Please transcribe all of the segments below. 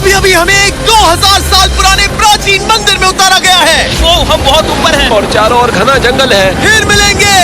अभी अभी हमें एक 2000 साल पुराने प्राचीन मंदिर में उतारा गया है। वो हम बहुत ऊपर हैं और चारों ओर घना जंगल है। फिर मिलेंगे,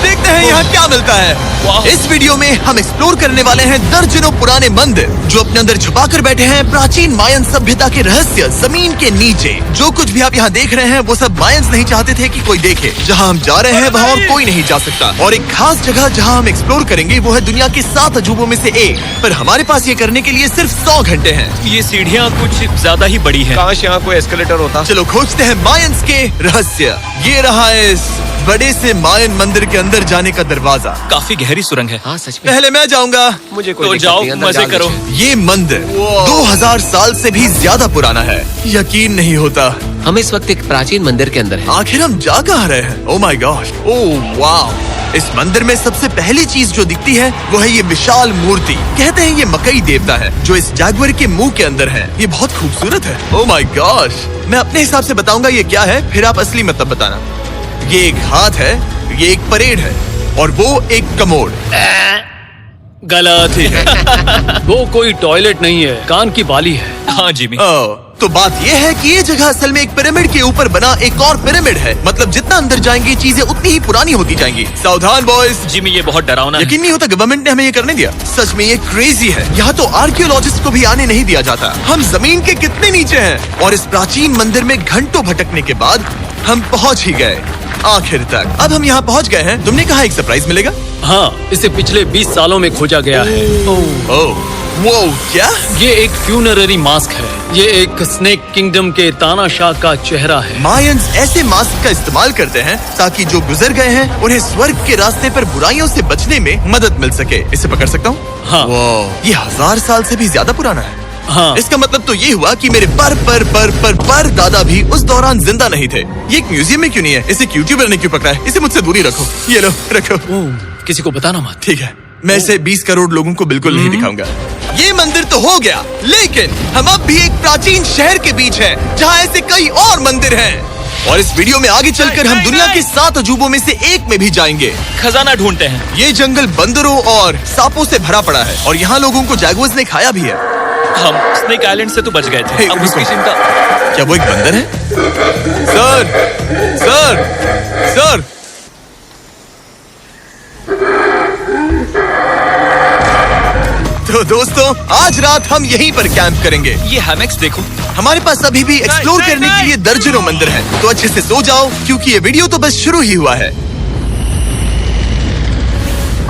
देखते हैं यहाँ क्या मिलता है। इस वीडियो में हम एक्सप्लोर करने वाले हैं दर्जनों पुराने मंदिर जो अपने अंदर छुपा कर बैठे हैं प्राचीन मायन सभ्यता के रहस्य जमीन के नीचे। जो कुछ भी आप यहाँ देख रहे हैं वो सब मायंस नहीं चाहते थे कि कोई देखे। जहाँ हम जा रहे हैं वहाँ और कोई नहीं जा सकता। और एक खास जगह जहाँ हम एक्सप्लोर करेंगे वो है दुनिया के 7 अजूबों में से एक। पर हमारे पास ये करने के लिए सिर्फ 100 घंटे हैं। ये सीढ़ियाँ कुछ ज्यादा ही बड़ी हैं। काश यहाँ कोई एस्केलेटर होता। चलो खोजते हैं मायंस के रहस्य। ये रहा इस बड़े से मायन मंदिर के अंदर जाने का दरवाजा। काफी गहरी सुरंग है। हाँ सच में। पहले मैं जाऊंगा। मुझे कोई तो दिक्कत जाओ, नहीं, अंदर मजे जा करो। लीजिए। ये मंदिर 2000 साल से भी ज्यादा पुराना है। यकीन नहीं होता। हम इस वक्त एक प्राचीन मंदिर के अंदर हैं। आखिर हम जा कहाँ रहे हैं? ओह माय गॉड, ओह वाव। इस मंदिर में सबसे पहली चीज जो दिखती है वो है ये विशाल मूर्ति। कहते हैं ये मकई देवता है जो इस जैगुआर के मुंह के अंदर है। ये बहुत खूबसूरत है। ओह माय गॉश, मैं अपने हिसाब से बताऊंगा ये क्या है, फिर आप असली मतलब बताना। ये एक हाथ है, ये एक परेड है और वो एक कमोड। गलत। वो कोई टॉयलेट नहीं है, कान की बाली है। हाँ जिमी। तो बात ये है कि ये जगह असल में एक पिरामिड के ऊपर बना एक और पिरामिड है। मतलब जितना अंदर जाएंगे चीजें उतनी ही पुरानी होती जाएंगी। सावधान बॉयज। जिमी ये बहुत डरावना है। यकीन नहीं होता गवर्नमेंट ने हमें ये करने दिया। सच में ये क्रेजी है। यहाँ तो आर्कियोलॉजिस्ट को भी आने नहीं दिया जाता। हम जमीन के कितने नीचे हैं। और इस प्राचीन मंदिर में घंटों भटकने के बाद हम पहुँच ही गए आखिर तक। अब हम यहाँ पहुँच गए हैं। तुमने कहा एक सरप्राइज मिलेगा। हाँ, इसे पिछले 20 सालों में खोजा गया है। ओह वो क्या? ये एक फ्यूनररी मास्क है। ये एक स्नेक किंगडम के तानाशाह का चेहरा है। मायंस ऐसे मास्क का इस्तेमाल करते हैं ताकि जो गुजर गए हैं उन्हें स्वर्ग के रास्ते पर बुराइयों से बचने में मदद मिल सके। इसे पकड़ सकता हूँ? हाँ। ये 1000 साल से भी ज्यादा पुराना है। हाँ। इसका मतलब तो ये हुआ कि मेरे पर दादा भी उस दौरान जिंदा नहीं थे। ये एक म्यूजियम में क्यों नहीं है? इसे यूट्यूबर ने क्यों पकड़ा है? इसे मुझसे दूरी रखो। ये लो रखो। किसी को बताना मत। ठीक है, मैं इसे 20 करोड़ लोगों को बिल्कुल नहीं दिखाऊंगा। ये मंदिर तो हो गया, लेकिन हम अब भी एक प्राचीन शहर के बीच हैं, जहाँ ऐसे कई और मंदिर हैं। और इस वीडियो में आगे चलकर हम दुनिया के 7 अजूबों में से एक में भी जाएंगे। खजाना ढूंढते हैं। ये जंगल बंदरों और सांपों से भरा पड़ा है और यहाँ लोगों को जैगुआर्स ने खाया भी है। हम स्नेक आइलैंड से तो बच गए थे। हे, अब उसकी रुको। चिंता। क्या वो एक बंदर है? Sir, sir, sir. तो दोस्तों आज रात हम यहीं पर कैंप करेंगे। ये हैमेक्स देखो। हमारे पास अभी भी एक्सप्लोर करने के लिए दर्जनों मंदिर हैं। तो अच्छे से सो जाओ क्योंकि ये वीडियो तो बस शुरू ही हुआ है।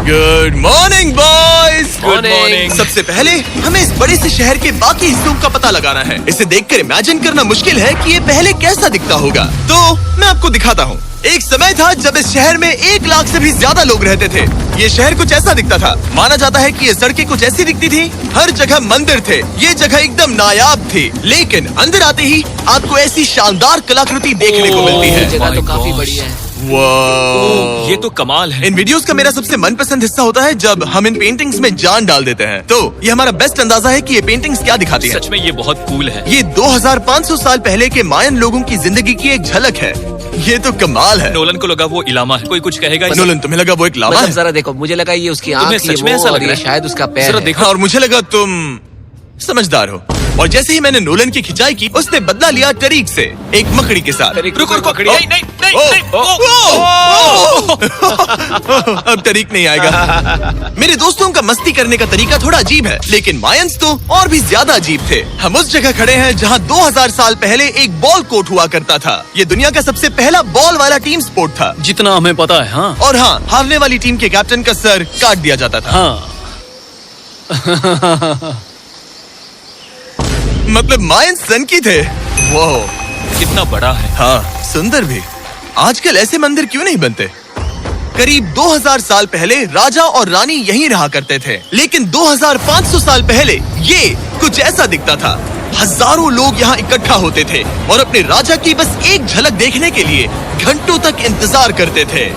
Good morning boys. Good morning. सबसे पहले हमें इस बड़े से शहर के बाकी हिस्सों का पता लगाना है। इसे देखकर इमेजिन करना मुश्किल है कि ये पहले कैसा दिखता होगा। तो मैं आपको दिखाता हूँ। एक समय था जब इस शहर में 1 लाख से भी ज्यादा लोग रहते थे। ये शहर कुछ ऐसा दिखता था। माना जाता है कि ये सड़कें कुछ ऐसी दिखती थी। हर जगह मंदिर थे। ये जगह एकदम नायाब थी। लेकिन अंदर आते ही आपको ऐसी शानदार कलाकृति देखने को मिलती ये है। जगह तो my काफी gosh। बड़ी है। वाह। ये तो कमाल है। इन वीडियोस का मेरा सबसे मनपसंद हिस्सा होता है जब हम इन पेंटिंग्स में जान डाल देते हैं। तो ये हमारा बेस्ट अंदाजा है कि ये पेंटिंग्स क्या दिखाती हैं। सच में ये बहुत कूल है। ये 2500 साल पहले के मायन लोगों की जिंदगी की एक झलक है। ये तो कमाल है। नोलन को लगा वो इलामा है। कोई कुछ कहेगा इसे? नोलन तुम्हें लगा वो एक लामा मतलब है? जरा देखो, मुझे लगा ये उसकी तुम्हें आँख, ये सच में वो ऐसा और लग रहा ये है? शायद उसका पैर जरा है। देखो। और मुझे लगा तुम समझदार हो। और जैसे ही मैंने नोलन की खिंचाई की उसने बदला लिया टरीक से, एक मकड़ी के साथ। रुको रुको। ओ, नहीं नहीं नहीं ओ, नहीं। अब तरीक नहीं आएगा। मेरे दोस्तों का मस्ती करने का तरीका थोड़ा अजीब है, लेकिन मायंस तो और भी ज्यादा अजीब थे। हम उस जगह खड़े हैं जहां 2000 साल पहले एक बॉल कोर्ट हुआ करता था। ये दुनिया का सबसे पहला बॉल वाला टीम स्पोर्ट था। जितना हमें पता है। हाँ। और हाँ, हारने वाली टीम के कैप्टन का सर काट दिया जाता था। हाँ। मतलब मायंस सन की थे। वो कितना बड़ा है। हाँ, सुंदर भी। आजकल ऐसे मंदिर क्यों नहीं बनते? करीब 2000 साल पहले राजा और रानी यहीं रहा करते थे, लेकिन 2500 साल पहले ये कुछ ऐसा दिखता था। हजारों लोग यहाँ इकट्ठा होते थे और अपने राजा की बस एक झलक देखने के लिए घंटों तक इंतजार करते थे।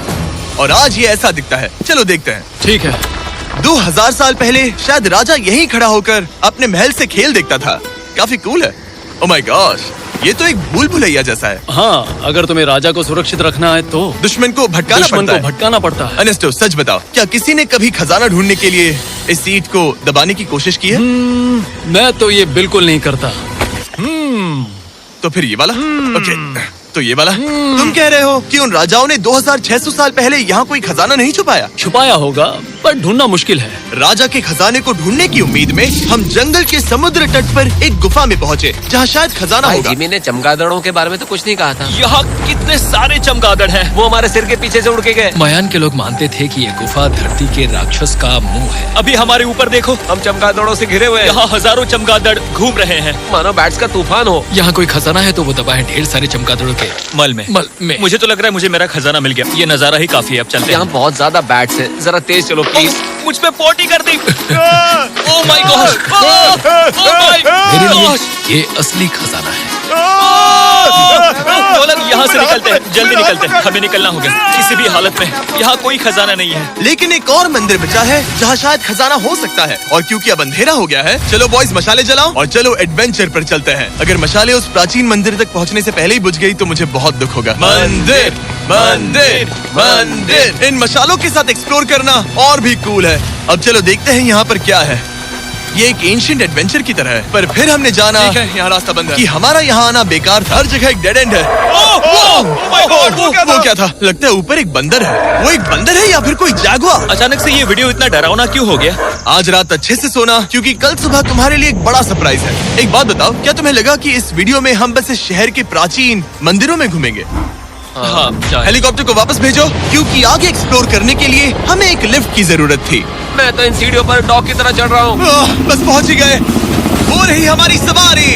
और आज ये ऐसा दिखता है। चलो देखते हैं। ठीक है। 2000 साल पहले शायद राजा यहीं खड़ा होकर अपने महल से खेल देखता था। काफी कूल है। ओह माय गॉश, ये तो एक भूल भुलैया जैसा है। हाँ, अगर तुम्हें राजा को सुरक्षित रखना है तो दुश्मन को भटकाना पड़ता है। अनेस्टो, सच बताओ, क्या किसी ने कभी खजाना ढूंढने के लिए इस सीट को दबाने की कोशिश की है? मैं तो ये बिल्कुल नहीं करता। तो फिर ये वाला? ओके, तो ये वाला? तुम कह रहे हो कि उन राजाओं ने 2600 साल पहले यहाँ कोई खजाना नहीं छुपाया होगा, पर ढूंढना मुश्किल है। राजा के खजाने को ढूंढने की उम्मीद में हम जंगल के समुद्र तट पर एक गुफा में पहुँचे, जहाँ शायद खजाना भाई होगा। जिमी ने चमगादड़ों के बारे में तो कुछ नहीं कहा था। यहाँ कितने सारे चमगादड़ हैं। वो हमारे सिर के पीछे से उड़ के गए। मायान के लोग मानते थे कि ये गुफा धरती के राक्षस का मुंह है। अभी हमारे ऊपर देखो, हम चमगादड़ों से घिरे हुए हैं। यहाँ हजारों चमगादड़ घूम रहे हैं। मानो बैट्स का तूफान हो। यहाँ कोई खजाना है तो वो दबा है ढेर सारे चमगादड़ों के मल में। मुझे तो लग रहा है मुझे मेरा खजाना मिल गया। ये नजारा ही काफी है, अब चलते यहाँ हैं। बहुत ज्यादा बैट्स हैं। जरा तेज चलो प्लीज। मुझ पे पोटी कर दी। Oh my god, oh my मेरे लिए गॉड। ये असली खजाना है। नोलन, यहाँ से निकलते हैं, जल्दी निकलते हैं, हमें निकलना होगा किसी भी हालत में। यहाँ कोई खजाना नहीं है। लेकिन एक और मंदिर बचा है जहाँ शायद खजाना हो सकता है, और क्योंकि अब अंधेरा हो गया है, चलो बॉयज मशाले जलाओ और चलो एडवेंचर पर चलते हैं। अगर मशाले उस प्राचीन मंदिर तक पहुँचने से पहले ही बुझ गई तो मुझे बहुत दुख होगा। मंदिर, मंदिर, मंदिर। इन मशालों के साथ एक्सप्लोर करना और भी कूल है। अब चलो देखते हैं यहाँ पर क्या है। ये एक एंशिएंट एडवेंचर की तरह है, पर फिर हमने जाना ठीक है, यहाँ रास्ता बंद है। कि हमारा यहाँ आना बेकार था। हर जगह एक डेड एंड है। वो क्या था? लगता है ऊपर एक बंदर है। वो एक बंदर है या फिर कोई जैगुआर? अचानक से ये वीडियो इतना डरावना क्यों हो गया? आज रात अच्छे से सोना, क्योंकि कल सुबह तुम्हारे लिए एक बड़ा सरप्राइज है। एक बात बताओ, क्या तुम्हें लगा कि इस वीडियो में हम बस इस शहर के प्राचीन मंदिरों में घूमेंगे? हाँ, जाए। हेलीकॉप्टर को वापस भेजो, क्योंकि आगे एक्सप्लोर करने के लिए हमें एक लिफ्ट की जरूरत थी। मैं तो इन सीढ़ियों पर डॉग की तरह चढ़ रहा हूँ। बस पहुंच ही गए। हो रही हमारी सवारी।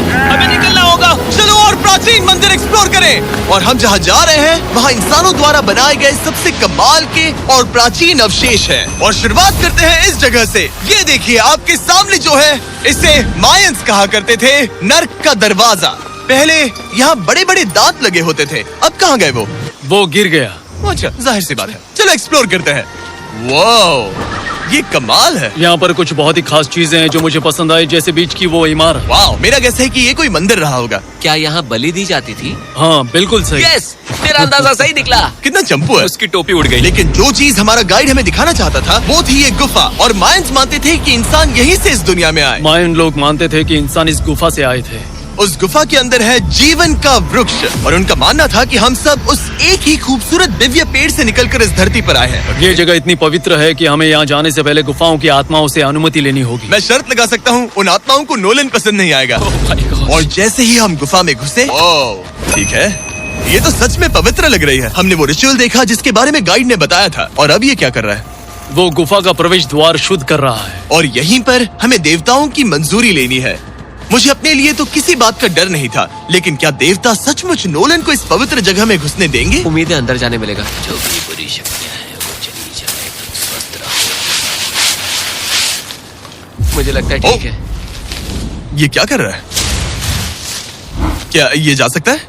हमें निकलना होगा। चलो और प्राचीन मंदिर एक्सप्लोर करें। और हम जहाँ जा रहे हैं वहाँ इंसानों द्वारा बनाए गए सबसे कमाल के और प्राचीन अवशेष हैं। और शुरुआत करते हैं इस जगह से। ये देखिए आपके सामने जो है, इसे मायंस कहा करते थे नर्क का दरवाजा। पहले यहाँ बड़े बड़े दांत लगे होते थे, अब कहाँ गए वो गिर गया। अच्छा, जाहिर सी बात है। चलो एक्सप्लोर करते हैं। वाह, ये कमाल है। यहाँ पर कुछ बहुत ही खास चीजें हैं जो मुझे पसंद आई, जैसे बीच की वो इमारत। वाह, मेरा गैस है कि ये कोई मंदिर रहा होगा। क्या यहाँ बलि दी जाती थी? हाँ, बिल्कुल सही। यस, मेरा अंदाजा सही निकला। कितना चंपू है। उसकी टोपी उड़ गई। लेकिन जो चीज हमारा गाइड हमें दिखाना चाहता था वो थी ये गुफा। और मायंस मानते थे कि इंसान यहीं से इस दुनिया में आए। मायन लोग मानते थे कि इंसान इस गुफा से आए थे। उस गुफा के अंदर है जीवन का वृक्ष, और उनका मानना था कि हम सब उस एक ही खूबसूरत दिव्य पेड़ से निकलकर इस धरती पर आए हैं। ये जगह इतनी पवित्र है कि हमें यहाँ जाने से पहले गुफाओं की आत्माओं से अनुमति लेनी होगी। मैं शर्त लगा सकता हूँ उन आत्माओं को नोलन पसंद नहीं आएगा। और जैसे ही हम गुफा में घुसे, ठीक है, ये तो सच में पवित्र लग रही है। हमने वो रिचुअल देखा जिसके बारे में गाइड ने बताया था। और अब ये क्या कर रहा है? वो गुफा का प्रवेश द्वार शुद्ध कर रहा है। और यहीं पर हमें देवताओं की मंजूरी लेनी है। मुझे अपने लिए तो किसी बात का डर नहीं था, लेकिन क्या देवता सचमुच नोलन को इस पवित्र जगह में घुसने देंगे? उम्मीद है अंदर जाने मिलेगा। जो भी बुरी शक्तियाँ हैं वो चली जाए, तुम स्वस्थ रहो। मुझे लगता है ठीक है। ये क्या कर रहा है? क्या ये जा सकता है?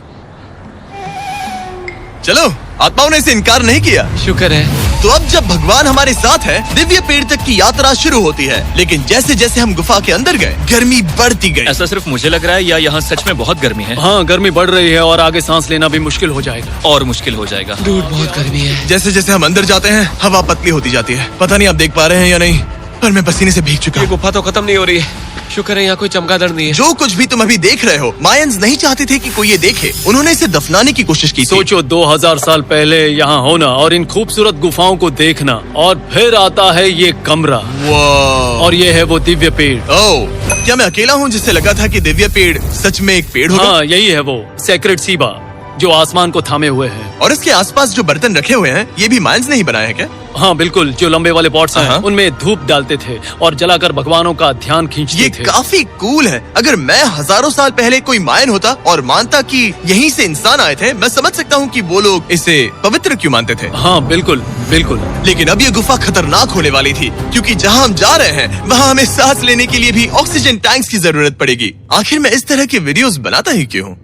चलो, आत्माओं ने इसे इनकार नहीं किया। शुक्र है। तो अब जब भगवान हमारे साथ है, दिव्य पेड़ तक की यात्रा शुरू होती है। लेकिन जैसे जैसे हम गुफा के अंदर गए, गर्मी बढ़ती गई। ऐसा सिर्फ मुझे लग रहा है या यहाँ सच में बहुत गर्मी है? हाँ, गर्मी बढ़ रही है और आगे सांस लेना भी मुश्किल हो जाएगा। और मुश्किल हो जाएगा। दूर बहुत गर्मी है। जैसे जैसे हम अंदर जाते हैं, हवा पतली होती जाती है। पता नहीं आप देख पा रहे हैं या नहीं, पर मैं पसीने से भीग चुका ये हूँ। गुफा तो खत्म नहीं हो रही है। शुक्र है यहाँ कोई चमगादड़ नहीं है। जो कुछ भी तुम अभी देख रहे हो, मायंस नहीं चाहते थे कि कोई ये देखे। उन्होंने इसे दफनाने की कोशिश की थी। सोचो 2000 साल पहले यहाँ होना और इन खूबसूरत गुफाओं को देखना, और फिर आता है ये कमरा, वाह। और ये है वो दिव्य पेड़। ओह, क्या मैं अकेला हूँ जिससे लगा था कि दिव्य पेड़ सच में एक पेड़ होगा? हाँ, यही है वो सेक्रेड सीबा जो आसमान को थामे हुए है। और इसके आसपास जो बर्तन रखे हुए हैं, ये भी मायंस ने ही बनाए हैं क्या? हाँ बिल्कुल, जो लंबे वाले पॉट्स हैं, हाँ। उनमें धूप डालते थे और जलाकर भगवानों का ध्यान खींचते ये थे। काफी कूल है। अगर मैं हजारों साल पहले कोई मायन होता और मानता कि यहीं से इंसान आए थे, मैं समझ सकता हूँ कि वो लोग इसे पवित्र क्यों मानते थे। हाँ बिल्कुल बिल्कुल। लेकिन अब ये गुफा खतरनाक होने वाली थी, क्योंकि जहाँ हम जा रहे हैं वहाँ हमें सांस लेने के लिए भी ऑक्सीजन टैंक्स की जरूरत पड़ेगी। आखिर मैं इस तरह के वीडियोस बनाता ही क्यों हूँ?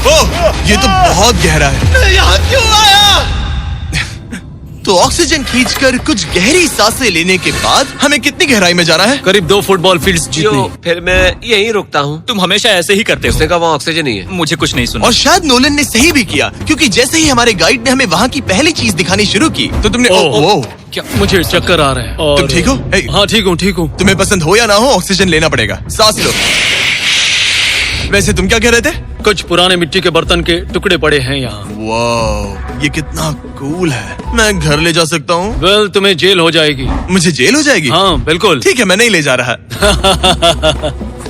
ओह, ये तो बहुत गहरा है। मैं यहाँ क्यों आया? तो ऑक्सीजन खींचकर कुछ गहरी सांसें लेने के बाद हमें कितनी गहराई में जाना है? करीब 2 फुटबॉल फील्ड्स जो जितनी। फिर मैं यहीं रुकता हूँ। तुम हमेशा ऐसे ही करते उसने हो। कहा वहाँ ऑक्सीजन ही है। मुझे कुछ नहीं सुना। और शायद नोलन ने सही भी किया, क्योंकि जैसे ही हमारे गाइड ने हमें वहाँ की पहली चीज दिखानी शुरू की तो तुमने ओह। क्या? मुझे चक्कर आ रहे हैं। और तुम ठीक हो? हे। हाँ ठीक हूँ। तुम्हें पसंद हो या ना हो, ऑक्सीजन लेना पड़ेगा। सांस लो। वैसे तुम क्या कह रहे थे? कुछ पुराने मिट्टी के बर्तन के टुकड़े पड़े हैं यहाँ। वाह, ये कितना कूल है। मैं घर ले जा सकता हूँ? वेल तुम्हें जेल हो जाएगी। मुझे जेल हो जाएगी? हाँ बिल्कुल। ठीक है, मैं नहीं ले जा रहा।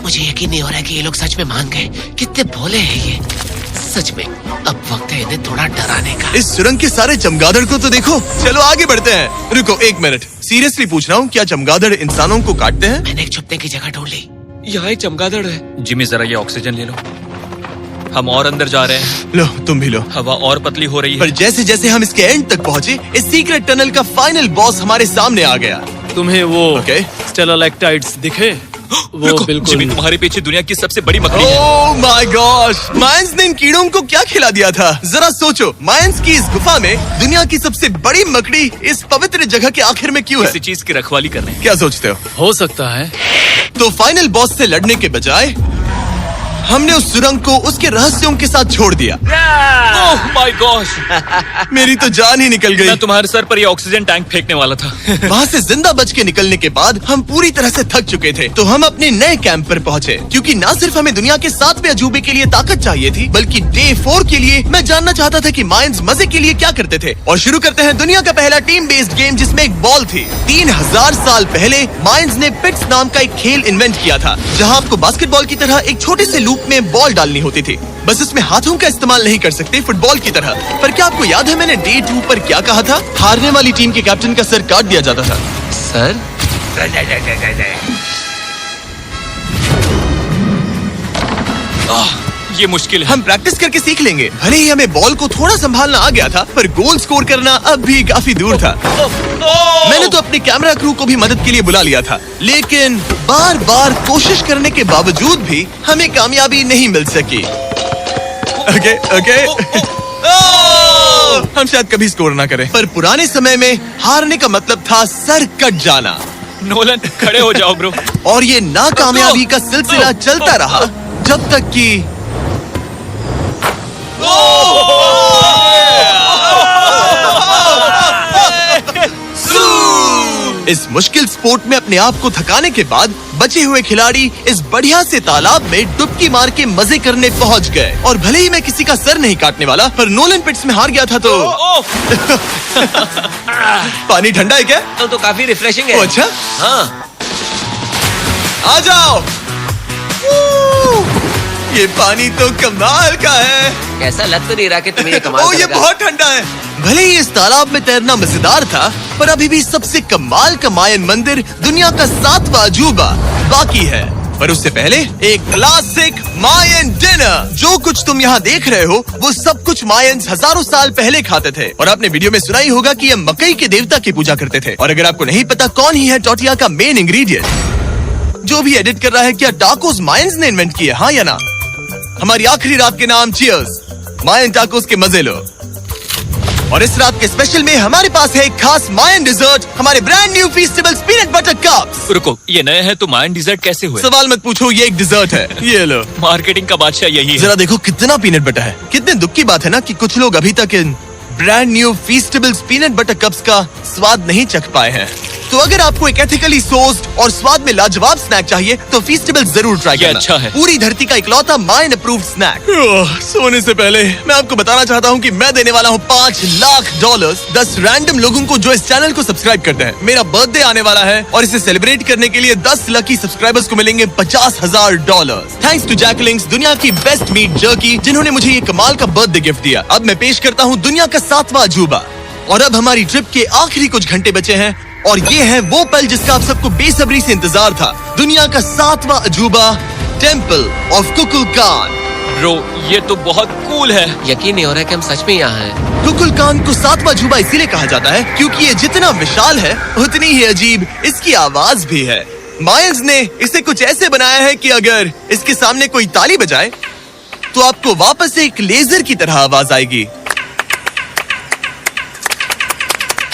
मुझे यकीन नहीं हो रहा है कि ये लोग सच में मान गए। कितने भोले हैं ये। सच में अब वक्त है इन्हें थोड़ा डराने का। इस सुरंग के सारे चमगादड़ को तो देखो। चलो आगे बढ़ते हैं। रुको 1 मिनट, सीरियसली पूछ रहा हूँ, क्या चमगादड़ इंसानों को काटते हैं? मैंने एक छुपने की जगह ढूंढ ली। यहाँ एक चमगादड़ है। जिमी जरा ये ऑक्सीजन ले लो। हम और अंदर जा रहे हैं। लो तुम भी लो। हवा और पतली हो रही पर है। जैसे जैसे हम इसके एंड तक पहुँचे, इस सीक्रेट टनल का फाइनल बॉस हमारे सामने आ गया। तुम्हें वो ओके। स्टेलाक्टाइट्स दिखे? वो रुको, बिल्कुल। जिमी तुम्हारे पीछे दुनिया की सबसे बड़ी मकड़ी है। ओह माय गॉश, मायंस ने इन कीड़ों को क्या खिला दिया था? जरा सोचो, मायंस की इस गुफा में दुनिया की सबसे बड़ी मकड़ी इस पवित्र जगह के आखिर में क्यों है? किसी चीज की रखवाली कर रहे हैं। क्या सोचते हो? हो सकता है। तो फाइनल बॉस से लड़ने के बजाय हमने उस सुरंग को उसके रहस्यों के साथ छोड़ दिया। ओह माय गॉश, मेरी तो जान ही निकल गई। मैं तुम्हारे सर पर ये ऑक्सीजन टैंक फेंकने वाला था। वहाँ से जिंदा बच के निकलने के बाद हम पूरी तरह से थक चुके थे, तो हम अपने नए कैंप पर पहुँचे। क्योंकि न सिर्फ हमें दुनिया के 7वें अजूबे के लिए ताकत चाहिए थी, बल्कि डे 4 के लिए मैं जानना चाहता था कि मायंस मजे के लिए क्या करते थे। और शुरू करते हैं दुनिया का पहला टीम बेस्ड गेम, जिसमें एक बॉल थी। 3000 साल पहले मायंस ने पिट्स नाम का एक खेल इन्वेंट किया था, जहाँ आपको बास्केटबॉल की तरह एक छोटे से लूप में बॉल डालनी होती थी। बस इसमें हाथों का इस्तेमाल नहीं कर सकते, फुटबॉल की तरह। पर क्या आपको याद है मैंने डे 2 पर क्या कहा था? हारने वाली टीम के कैप्टन का सर काट दिया जाता था। सर ये मुश्किल है। हम प्रैक्टिस करके सीख लेंगे। भले ही हमें बॉल को थोड़ा संभालना आ गया था, पर गोल स्कोर करना अब भी काफी दूर था। मैंने तो अपने कैमरा क्रू को भी मदद के लिए बुला लिया था, लेकिन बार बार कोशिश करने के बावजूद भी हमें कामयाबी नहीं मिल सकी। ओके हम शायद कभी स्कोर ना करें, पर पुराने समय में हारने का मतलब था सर कट जाना। नोलन खड़े हो जाओ ब्रो। और ये नाकामयाबी का सिलसिला चलता रहा जब तक कि इस मुश्किल स्पोर्ट में अपने आप को थकाने के बाद बचे हुए खिलाड़ी इस बढ़िया से तालाब में डुबकी मार के मजे करने पहुंच गए। और भले ही मैं किसी का सर नहीं काटने वाला, पर नोलन पिट्स में हार गया था तो पानी ठंडा है क्या? तो काफी रिफ्रेशिंग ओ, है। अच्छा हाँ, आ जाओ। ये पानी तो कमाल का है। ऐसा लग तो नहीं रहा कि तुम्हें ये कमाल ओ ये करेगा। बहुत ठंडा है। भले ही इस तालाब में तैरना मजेदार था, पर अभी भी सबसे कमाल का मायन मंदिर, दुनिया का 7वां अजूबा बाकी है। पर उससे पहले एक क्लासिक मायन डिनर। जो कुछ तुम यहाँ देख रहे हो, वो सब कुछ मायंस हजारों साल पहले खाते थे। और आपने वीडियो में सुना ही होगा कि ये मकई के देवता की पूजा करते थे। और अगर आपको नहीं पता कौन ही है टोटिया का मेन इंग्रेडिएंट, जो भी एडिट कर रहा है, क्या टाकोस मायंस ने इन्वेंट किए, हाँ या ना? हमारी आखिरी रात के नाम चीयर्स, मायन टाकोस के मजे लो। और इस रात के स्पेशल में हमारे पास है एक खास मायन डिजर्ट, हमारे brand new Feastables peanut butter cups. रुको, ये नए हैं तो मायन डिजर्ट कैसे हुए? सवाल मत पूछो, ये एक डिजर्ट है। ये लो। मार्केटिंग का बादशाह यही है। जरा देखो कितना पीनट बटर है। कितने दुख की बात है ना कि कुछ लोग अभी तक इन brand new Feastables peanut butter cups का स्वाद नहीं चख पाए हैं। तो अगर आपको एक एथिकली सोर्स्ड और स्वाद में लाजवाब स्नैक चाहिए, तो फीस्टेबल्स जरूर ट्राई ये करना। अच्छा है। पूरी धरती का इकलौता मायन अप्रूव्ड स्नैक। सोने से पहले मैं आपको बताना चाहता हूँ कि मैं देने वाला हूँ $5 लाख 10 रैंडम लोगों को जो इस चैनल को सब्सक्राइब करते हैं। मेरा बर्थडे आने वाला है और इसे सेलिब्रेट करने के लिए 10 लकी सब्सक्राइबर्स को मिलेंगे $50,000। थैंक्स टू जैकलिंग्स, दुनिया की बेस्ट मीट जर्की, जिन्होंने मुझे ये कमाल का बर्थडे गिफ्ट दिया। अब मैं पेश करता हूँ दुनिया का 7वां अजूबा। और अब हमारी ट्रिप के आखिरी कुछ घंटे बचे हैं, और ये है वो पल जिसका आप सबको बेसब्री से इंतजार था। दुनिया का 7वां अजूबा, टेम्पल ऑफ कुकुलकान। ब्रो, ये तो बहुत कूल है। यकीन नहीं हो रहा है कि हम सच में यहाँ हैं। कुकुलकान को 7वां अजूबा इसीलिए कहा जाता है क्योंकि ये जितना विशाल है, उतनी ही अजीब इसकी आवाज भी है। मायंस ने इसे कुछ ऐसे बनाया है कि अगर इसके सामने कोई ताली बजाए, तो आपको वापस से एक लेजर की तरह आवाज आएगी।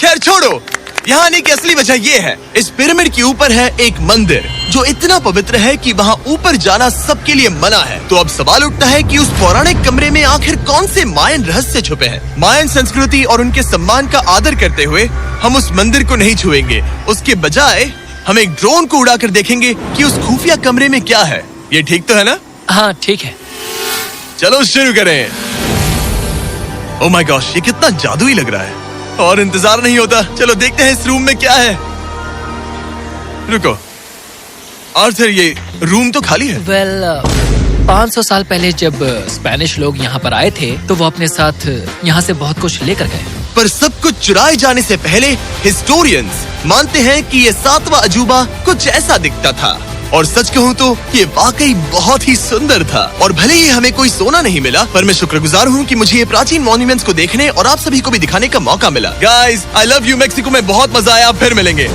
खैर छोड़ो, यहाँ आने की असली वजह ये है, इस पिरामिड के ऊपर है एक मंदिर जो इतना पवित्र है कि वहाँ ऊपर जाना सबके लिए मना है। तो अब सवाल उठता है कि उस पौराणिक कमरे में आखिर कौन से मायन रहस्य छुपे हैं। मायन संस्कृति और उनके सम्मान का आदर करते हुए हम उस मंदिर को नहीं छुएंगे, उसके बजाय हम एक ड्रोन को उड़ाकर देखेंगे कि उस खुफिया कमरे में क्या है। ये ठीक तो है ना? हाँ ठीक है। चलो शुरू करें। ओह माय गॉश, ये कितना जादुई लग रहा है और इंतजार नहीं होता। चलो देखते हैं इस रूम में क्या है। रुको आर्थर, ये रूम तो खाली है। वेल 500 साल पहले जब स्पेनिश लोग यहाँ पर आए थे तो वो अपने साथ यहाँ से बहुत कुछ लेकर गए। पर सब कुछ चुराए जाने से पहले हिस्टोरियंस मानते हैं कि ये 7वां अजूबा कुछ ऐसा दिखता था। और सच कहूँ तो ये वाकई बहुत ही सुंदर था। और भले ही हमें कोई सोना नहीं मिला, पर मैं शुक्रगुजार हूँ कि मुझे ये प्राचीन मॉन्यूमेंट्स को देखने और आप सभी को भी दिखाने का मौका मिला। Guys, I love you. Mexico में बहुत मजा आया, फिर मिलेंगे।